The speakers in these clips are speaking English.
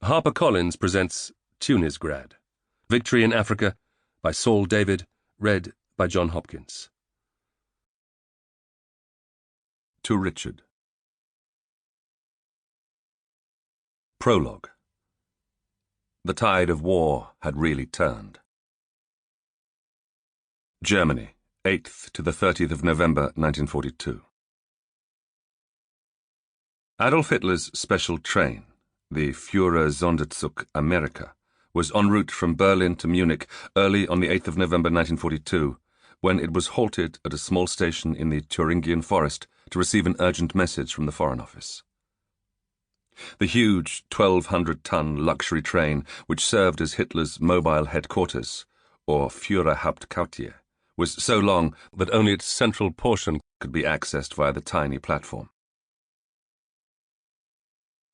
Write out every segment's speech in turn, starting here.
HarperCollins presents Tunisgrad, Victory in Africa by Saul David, read by John Hopkins. To Richard. Prologue. The tide of war had really turned. Germany, 8th to the 30th of November 1942. Adolf Hitler's special train, the Führer-Sonderzug Amerika, was en route from Berlin to Munich early on the 8th of November 1942, when it was halted at a small station in the Thuringian forest to receive an urgent message from the Foreign Office. The huge 1,200-ton luxury train, which served as Hitler's mobile headquarters, or Führerhauptquartier, was so long that only its central portion could be accessed via the tiny platform.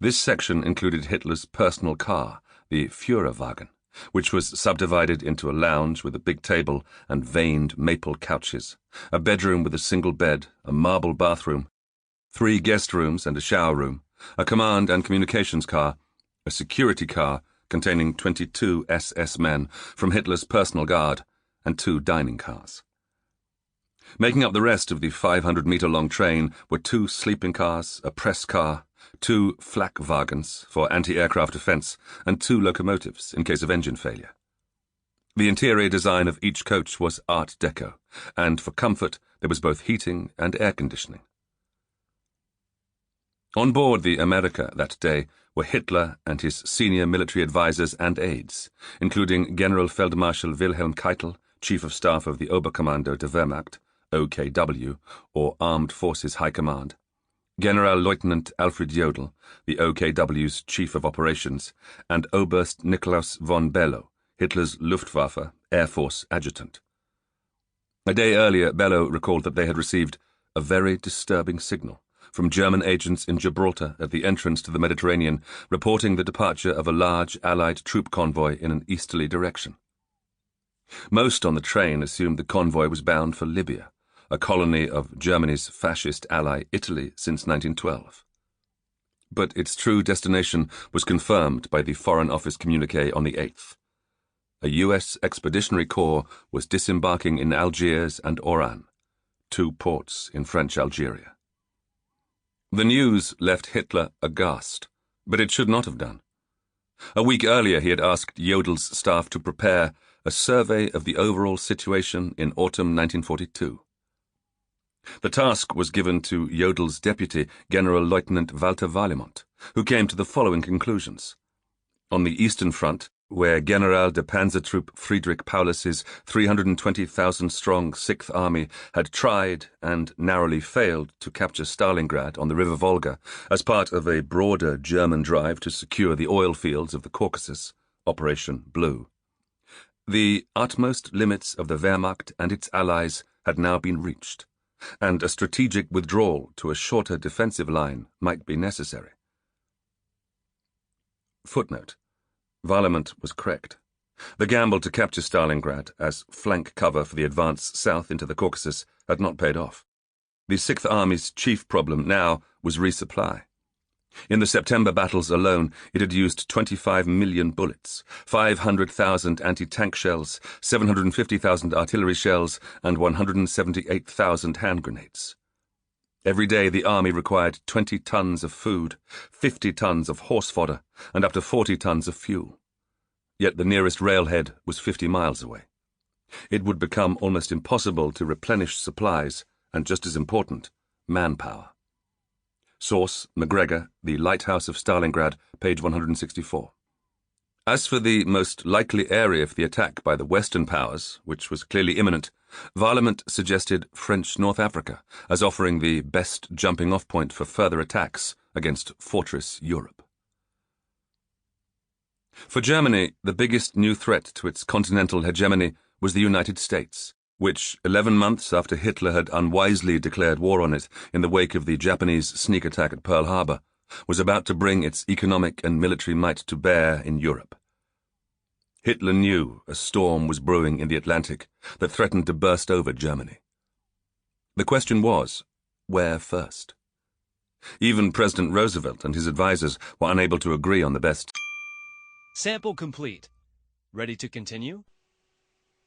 This section included Hitler's personal car, the Führerwagen, which was subdivided into a lounge with a big table and veined maple couches, a bedroom with a single bed, a marble bathroom, 3 guest rooms and a shower room, a command and communications car, a security car containing 22 SS men from Hitler's personal guard, and 2 dining cars. Making up the rest of the 500-meter-long train were 2 sleeping cars, a press car, 2 flak-wagons for anti-aircraft defense, and 2 locomotives in case of engine failure. The interior design of each coach was Art Deco, and for comfort there was both heating and air conditioning. On board the Amerika that day were Hitler and his senior military advisers and aides, including Generalfeldmarschall Wilhelm Keitel, Chief of Staff of the Oberkommando der Wehrmacht, OKW, or Armed Forces High Command, Generalleutnant Alfred Jodl, the OKW's Chief of Operations, and Oberst Nikolaus von Below, Hitler's Luftwaffe Air Force Adjutant. A day earlier, Below recalled that they had received a very disturbing signal from German agents in Gibraltar at the entrance to the Mediterranean, reporting the departure of a large Allied troop convoy in an easterly direction. Most on the train assumed the convoy was bound for Libya, a colony of Germany's fascist ally Italy since 1912. But its true destination was confirmed by the Foreign Office communiqué on the 8th. A U.S. Expeditionary Corps was disembarking in Algiers and Oran, 2 ports in French Algeria. The news left Hitler aghast, but it should not have done. A week earlier he had asked Jodl's staff to prepare a survey of the overall situation in autumn 1942. The task was given to Jodl's deputy, Generalleutnant Walter Warlimont, who came to the following conclusions. On the Eastern Front, where General de Panzertrupp Friedrich Paulus's 320,000-strong 6th Army had tried and narrowly failed to capture Stalingrad on the River Volga as part of a broader German drive to secure the oil fields of the Caucasus, Operation Blue. The utmost limits of the Wehrmacht and its allies had now been reached, and a strategic withdrawal to a shorter defensive line might be necessary. Footnote. Warlimont was correct. The gamble to capture Stalingrad as flank cover for the advance south into the Caucasus had not paid off. The 6th Army's chief problem now was resupply. In the September battles alone, it had used 25 million bullets, 500,000 anti-tank shells, 750,000 artillery shells, and 178,000 hand grenades. Every day the army required 20 tons of food, 50 tons of horse fodder, and up to 40 tons of fuel. Yet the nearest railhead was 50 miles away. It would become almost impossible to replenish supplies, and just as important, manpower. Source, McGregor, The Lighthouse of Stalingrad, page 164. As for the most likely area for the attack by the Western powers, which was clearly imminent, Warlimont suggested French North Africa as offering the best jumping-off point for further attacks against Fortress Europe. For Germany, the biggest new threat to its continental hegemony was the United States, which, 11 months after Hitler had unwisely declared war on it in the wake of the Japanese sneak attack at Pearl Harbor, was about to bring its economic and military might to bear in Europe. Hitler knew a storm was brewing in the Atlantic that threatened to burst over Germany. The question was, where first? Even President Roosevelt and his advisers were unable to agree on the best Sample complete. Ready to continue?